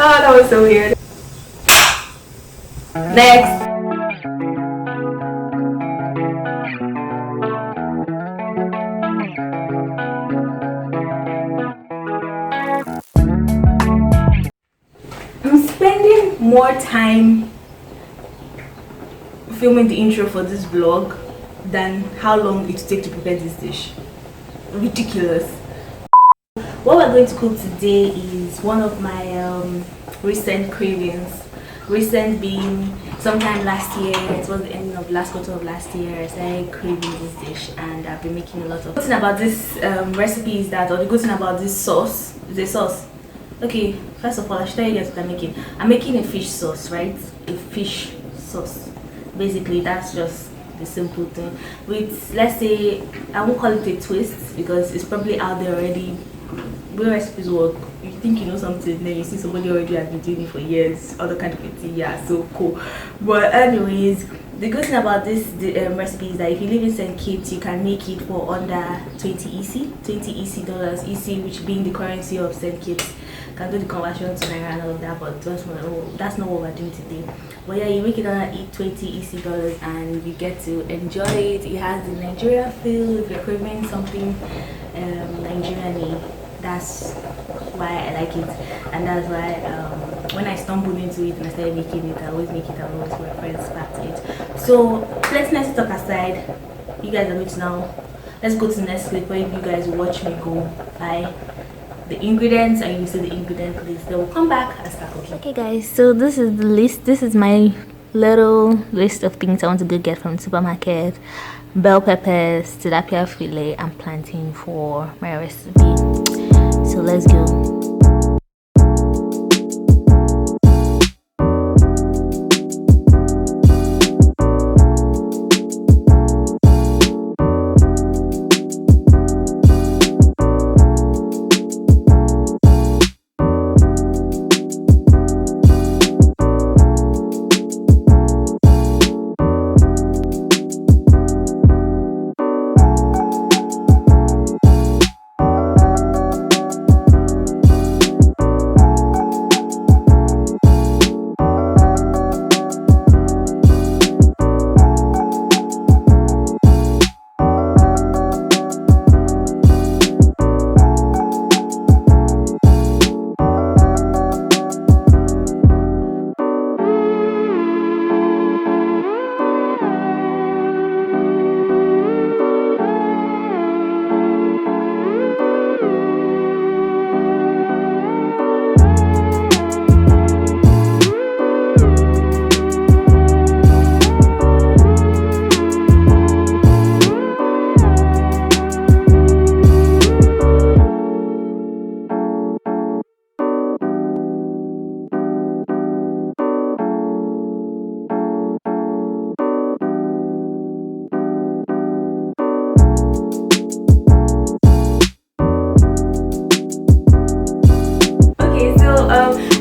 that was so weird. Next. I'm spending more time filming the intro for this vlog than how long it takes to prepare this dish. Ridiculous. What we're going to cook today is one of my recent cravings. Recent being sometime last year, it was the ending of last quarter of last year. I started craving this dish and I've been making a lot of. The good thing about this recipe is that, or the good thing about this sauce is the sauce. Okay, first of all, I should tell you guys what I'm making. I'm making a fish sauce, right? A fish sauce. Basically, that's just the simple thing. With, let's say, I won't call it a twist because it's probably out there already. When recipes work, you think you know something, then you see somebody already has been doing it for years, other kind of thing. Yeah, so cool. But anyways, the good thing about this recipe is that if you live in St. Kitts, you can make it for under 20 EC dollars, EC which being the currency of St. Kitts. Can do the conversion to Naira and all of that, but that's not what we're doing today. But yeah, you make it under 20 EC dollars and you get to enjoy it. It has the Nigerian feel. If you're craving something Nigerian-y, that's why I like it, and that's why when I stumbled into it and I started making it, I always make it. I always reference back to it. So let's talk aside. You guys are going to now. Let's go to the next clip where you guys watch me go by the ingredients and you see the ingredient list. Then we'll come back and start cooking. Okay guys, so this is the list. This is my little list of things I want to go get from the supermarket. Bell peppers, tilapia fillet and plantain for my recipe. So let's go.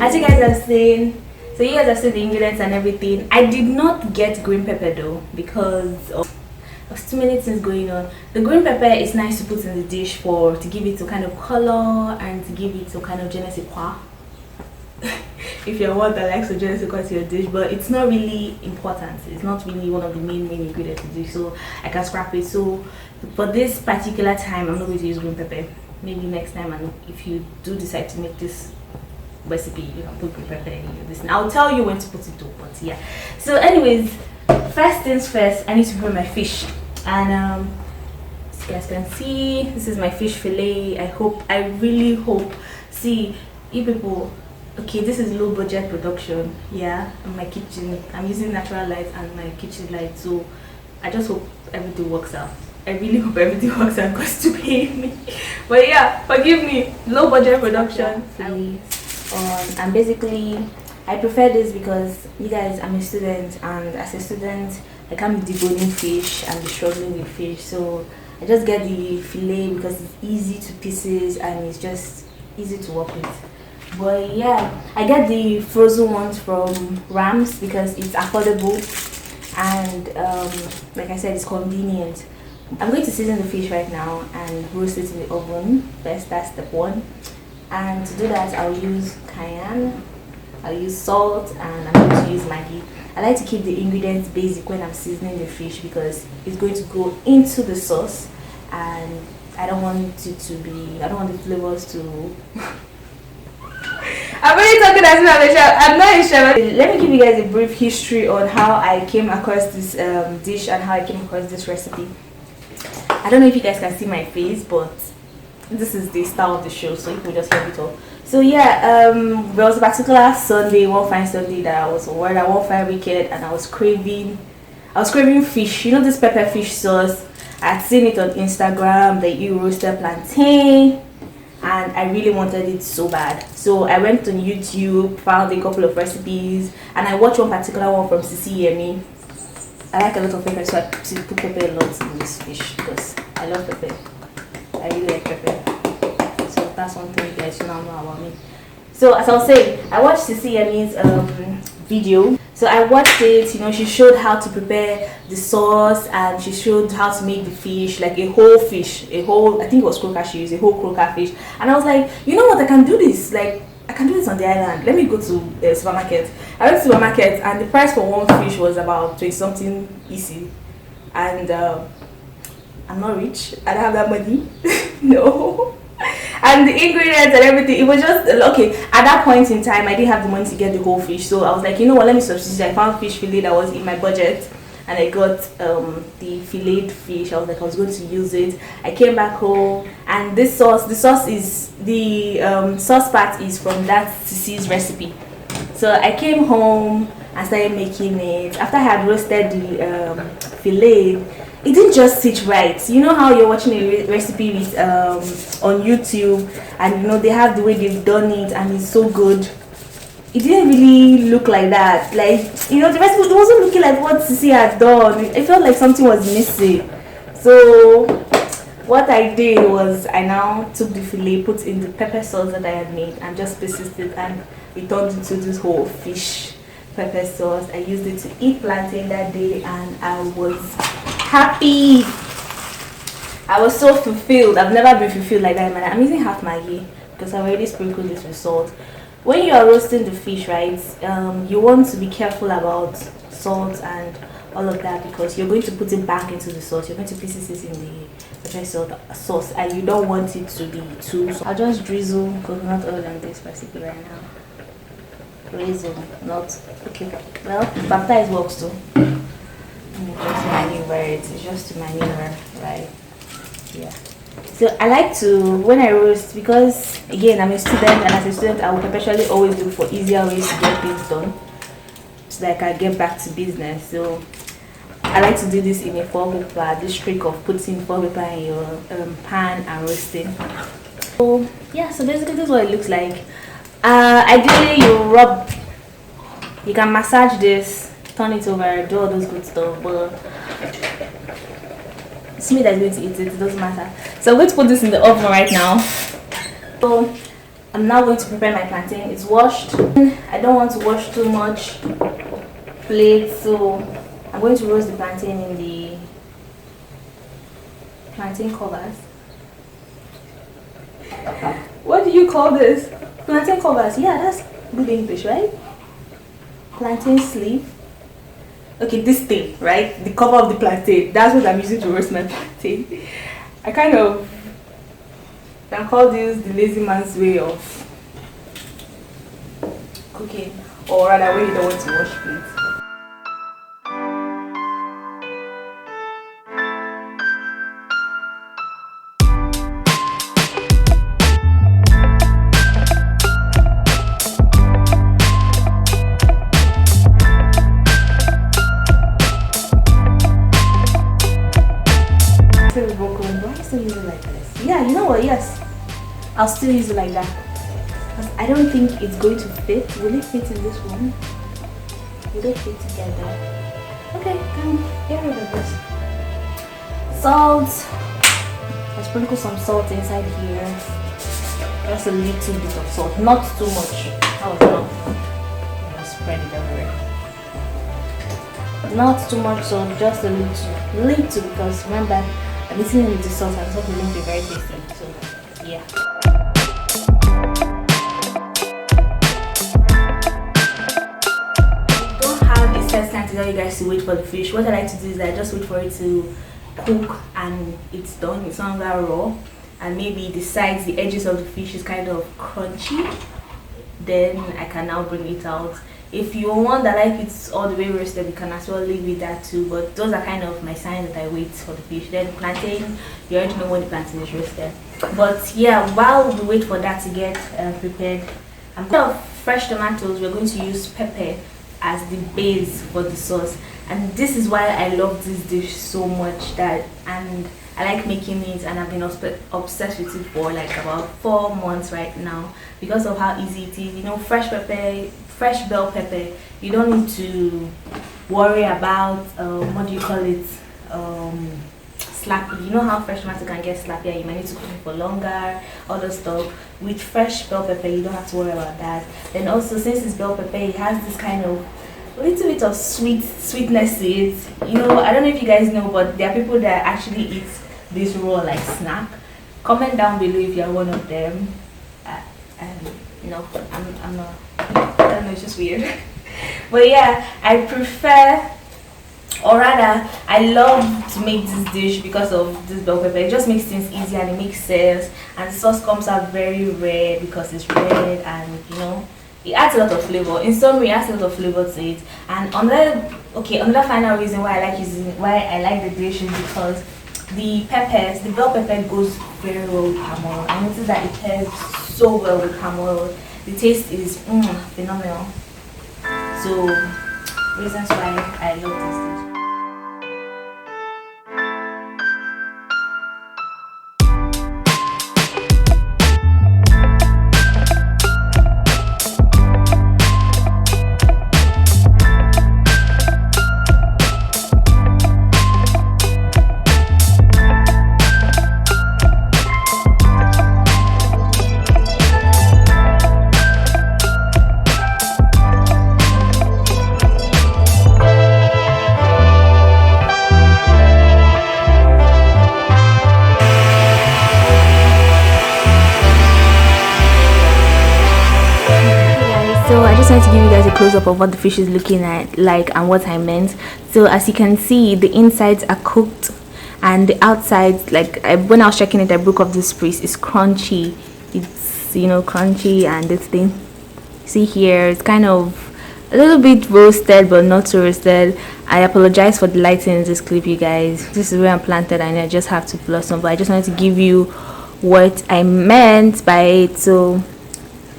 As you guys have seen, so you guys have seen the ingredients and everything. I did not get green pepper though because of too many things going on. The green pepper is nice to put in the dish to give it some kind of color and to give it some kind of je ne sais quoi. If you're one that likes to je ne sais quoi to your dish, but it's not really important. It's not really one of the main ingredients to do, so I can scrap it. So for this particular time, I'm not going to use green pepper. Maybe next time, and if you do decide to make this recipe, you can put green pepper in this. I'll tell you when to put it to, but yeah. So anyways, first things first, I need to prepare my fish, and as you guys can see, this is my fish fillet. I really hope, see, you people, okay, this is low budget production, yeah, in my kitchen. I'm using natural light and my kitchen light, so I just hope everything works out. I really hope everything works out because to pay me. But yeah, forgive me, low budget production. And basically, I prefer this because you guys, I'm a student, and as a student, I can't be deboning fish and be struggling with fish. So I just get the fillet because it's easy to pieces and it's just easy to work with. But yeah, I get the frozen ones from Rams because it's affordable and like I said, it's convenient. I'm going to season the fish right now and roast it in the oven. First, that's step one. And to do that, I'll use cayenne, I'll use salt, and I'm going to use Maggi. I like to keep the ingredients basic when I'm seasoning the fish because it's going to go into the sauce, and I don't want the flavors to I'm really talking as if I'm not a chef. Let me give you guys a brief history on how I came across this dish and how I came across this recipe. I don't know if you guys can see my face, but this is the style of the show, so you can just hear it all. So yeah, there was a particular Sunday, one fine Sunday, that I was on one fine weekend, and I was craving fish. You know this pepper fish sauce? I'd seen it on Instagram, that you roasted plantain, and I really wanted it so bad. So I went on YouTube, found a couple of recipes, and I watched one particular one from Yemi. I like a lot of pepper, so I put pepper a lot in this fish because I love pepper. I really like pepper. So that's one thing you guys should now know about me. So as I was saying, I watched Yemi's video. So I watched it, you know, she showed how to prepare the sauce, and she showed how to make the fish, like a whole fish, I think it was croaker she used, a whole croaker fish. And I was like, you know what, I can do this, like, I can do this on the island. Let me go to a supermarket. I went to the supermarket, and the price for one fish was about 20 something EC. And I'm not rich, I don't have that money, no. And the ingredients and everything, it was just okay. At that point in time, I didn't have the money to get the whole fish, so I was like, you know what, let me substitute. I found fish fillet that was in my budget, and I got the filleted fish. I was like, I was going to use it. I came back home, and the sauce part is from that Sisi's recipe. So I came home and started making it. After I had roasted the fillet, it didn't just sit right. You know how you're watching a recipe with on YouTube, and you know they have the way they've done it, and it's so good. It didn't really look like that. Like, you know, the recipe wasn't looking like what Sisi had done. It felt like something was missing. So what I did was I now took the fillet, put in the pepper sauce that I had made, and just persisted, and it turned into this whole fish pepper sauce. I used it to eat plantain that day, and I was happy. I was so fulfilled. I've never been fulfilled like that in my life. I'm using half Maggi because I've already sprinkled this with salt. When you are roasting the fish, right, you want to be careful about salt and all of that because you're going to put it back into the sauce. You're going to pieces it in the pepper sauce, and you don't want it to be too. So I'll just drizzle coconut oil on this recipe right now. Drizzle, not okay. Well, baptize works too. Just maneuver it. It's just to maneuver, right? Yeah. So I like to, when I roast, because again I'm a student, and as a student I will perpetually always look for easier ways to get things done, so that I can get back to business. So I like to do this in a foil paper. This trick of putting foil paper in your pan and roasting. So yeah, so basically this is what it looks like. Ideally you can massage this, turn it over, do all those good stuff, but it's me that's going to eat it, it doesn't matter. So I'm going to put this in the oven right now. So I'm now going to prepare my plantain. It's washed. I don't want to wash too much plate, so I'm going to roast the plantain in the plantain covers. What do you call this? Plantain covers. Yeah, that's good English, right? Plantain sleeve. Okay, this thing, right? The cover of the plantain. That's what I'm using to roast my plantain. I kind of can call this the lazy man's way of cooking, or rather when you don't want to wash plates. Yeah, you know what? Yes, I'll still use it like that. Because I don't think it's going to fit. Will it fit in this one? Will they fit together? Okay, can get rid of this. Salt. I sprinkle some salt inside here. Just a little bit of salt, not too much. That was enough. I'll spread it everywhere. Not too much salt, just a little, because remember, I'm eating it with the sauce and it's going to be very tasty. So yeah. you guys to wait for the fish. What I like to do is I just wait for it to cook and it's done. It's no longer raw, and maybe the sides, the edges of the fish is kind of crunchy. Then I can now bring it out. If you want that like it's all the way roasted, you can as well leave it that too. But those are kind of my signs that I wait for the fish. Then plantain, you already know when the plantain is roasted. But yeah, while we wait for that to get prepared, I'm going to fresh tomatoes. We're going to use pepper as the base for the sauce, and this is why I love this dish so much, that and I like making it, and I've been obsessed with it for like about 4 months right now because of how easy it is. You know, fresh pepper, fresh bell pepper, you don't need to worry about what do you call it, slappy. You know how fresh tomato can get slappier, you might need to cook it for longer, all the stuff. With fresh bell pepper, you don't have to worry about that. Then also, since it's bell pepper, it has this kind of little bit of sweetness to it. You know, I don't know if you guys know, but there are people that actually eat this raw like snack. Comment down below if you're one of them. No, I'm not. I don't know, it's just weird. But yeah, I prefer, or rather I love to make this dish because of this bell pepper. It just makes things easier and it makes sense, and the sauce comes out very red because it's red, and you know, it adds a lot of flavor. In summary, it adds a lot of flavor to it. And another final reason why I like the dish is because the peppers, the bell pepper goes very well with palm oil. I noticed that it pairs so well with palm oil. The taste is phenomenal. So reasons why I love this dish. So I just wanted to give you guys a close-up of what the fish is looking at like and what I meant. So as you can see, the insides are cooked and the outsides, like when I was checking it, I broke off this piece. It's crunchy. It's, you know, crunchy, and this thing, see here, it's kind of a little bit roasted but not so roasted. I apologize for the lighting in this clip, you guys. This is where I'm planted and I just have to plus some, but I just wanted to give you what I meant by it. So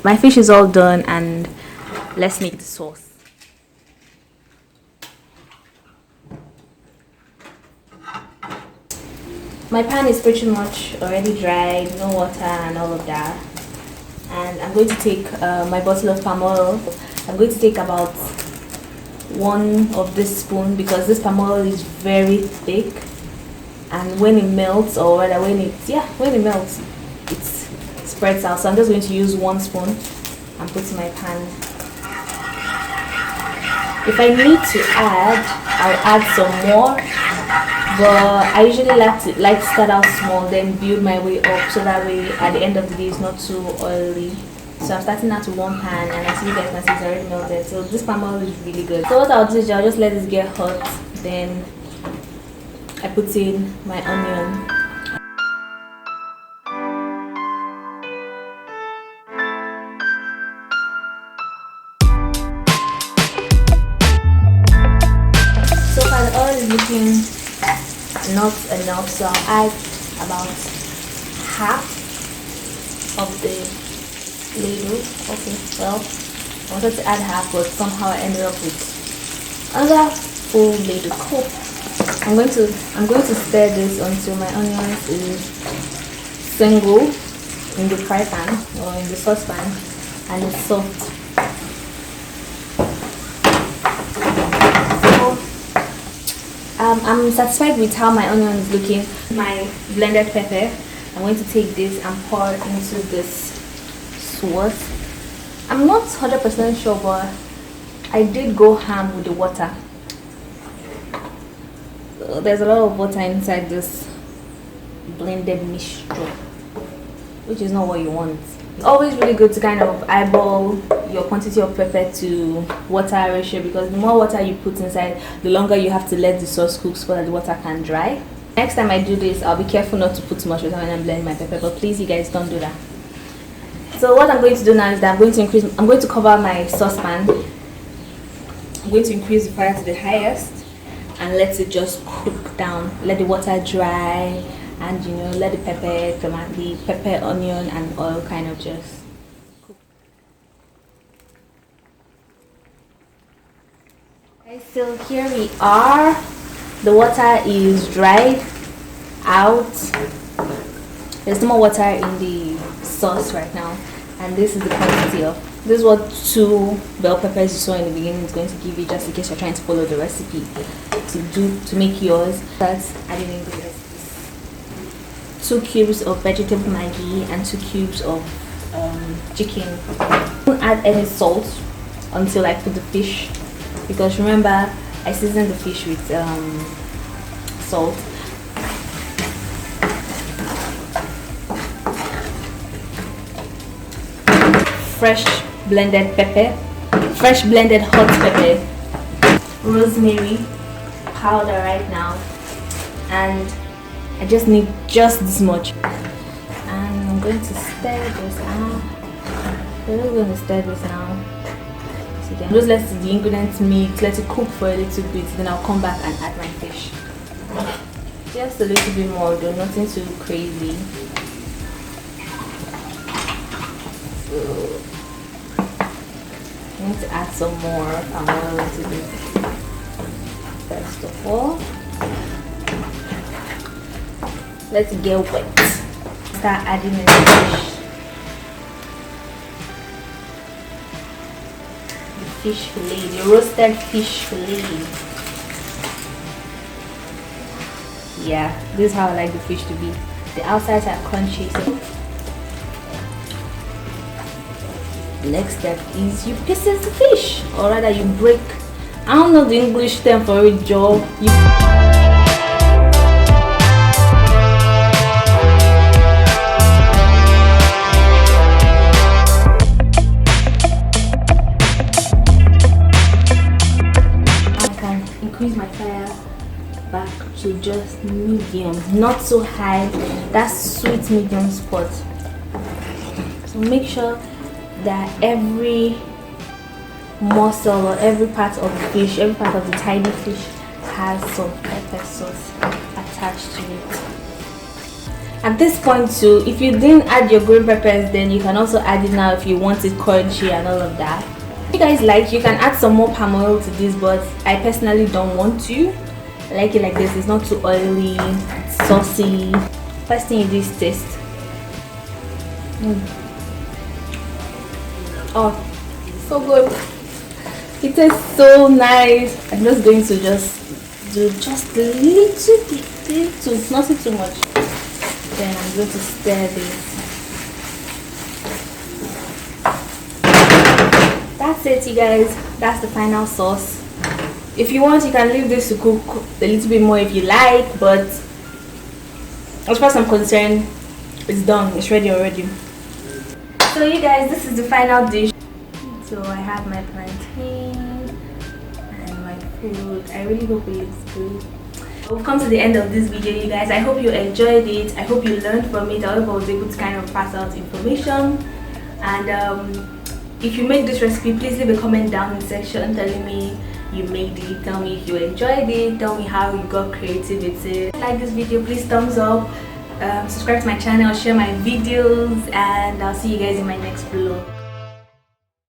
my fish is all done, and let's make the sauce. My pan is pretty much already dried, no water and all of that. And I'm going to take my bottle of palm oil. I'm going to take about 1 of this spoon because this palm oil is very thick, and when it melts, or rather when it melts, it spreads out. So I'm just going to use 1 spoon and put in my pan. If I need to add, I'll add some more, but I usually like to start out small, then build my way up, so that way at the end of the day it's not too oily. So I'm starting out with 1 pan, and as you guys can see, it's already melted. So this palm oil is really good. So what I'll do is I'll just let this get hot, then I put in my onion. So far the oil is looking not enough, so I'll add about half of the ladle. Okay, well, I wanted to add half, but somehow I ended up with another full ladle. Cool. I'm going to stir this until my onions is single in the fry pan or in the saucepan and it's soft. I'm satisfied with how my onion is looking. My blended pepper, I'm going to take this and pour into this sauce. I'm not 100% sure, but I did go ham with the water. There's a lot of water inside this blended mixture, which is not what you want. It's always really good to kind of eyeball your quantity of pepper to water ratio, because the more water you put inside, the longer you have to let the sauce cook so that the water can dry. Next time I do this, I'll be careful not to put too much water when I'm blending my pepper, but please, you guys, don't do that. So what I'm going to do now is that I'm going to cover my saucepan. I'm going to increase the fire to the highest and let it just cook down. Let the water dry, and you know, let the pepper, onion and oil kind of just cook. Okay, so here we are. The water is dried out. There's no more water in the sauce right now, and this is the quantity of. This is what 2 bell peppers you saw in the beginning is going to give you, just in case you're trying to follow the recipe to make yours. That's adding ingredients. 2 cubes of vegetable Maggi and 2 cubes of chicken. Don't add any salt until I put the fish, because remember I seasoned the fish with salt. Fresh blended pepper, fresh blended hot pepper, rosemary powder right now, and I just need just this much. And I'm going to stir this now. We're just going to stir this now. So then just let the ingredients mix, let it cook for a little bit, then I'll come back and add my fish. Just a little bit more though, nothing too crazy. So I need to add some more palm oil into this. First of all, let's get wet. Start adding in the fish fillet, the roasted fish fillet. Yeah, this is how I like the fish to be. The outsides are crunchy. So next step is you pieces the fish, or rather you break. I don't know the English term for it, Joe. I can increase my fire back to just medium, not so high. That's sweet medium spot. So make sure that every morsel or every part of the fish, every part of the tiny fish has some pepper sauce attached to it. At this point too, if you didn't add your green peppers, then you can also add it now if you want it crunchy and all of that. If you guys like, you can add some more palm oil to this, but I personally don't want to. I like it like this. It's not too oily, it's saucy. First thing you do is taste. Oh, so good. It tastes so nice. I'm just going to just do just a little, nothing too much. Then I'm going to stir this. That's it, you guys. That's the final sauce. If you want, you can leave this to cook a little bit more if you like, but as far as I'm concerned, it's done. It's ready already. So you guys, this is the final dish. So I have my plantain and my food. I really hope it is good. We've come to the end of this video, you guys. I hope you enjoyed it. I hope you learned from it. I hope I was able to kind of pass out information. And if you made this recipe, please leave a comment down in the section telling me you made it. Tell me if you enjoyed it. Tell me how you got creative with it. If you like this video, please thumbs up. Subscribe to my channel, share my videos, and I'll see you guys in my next vlog.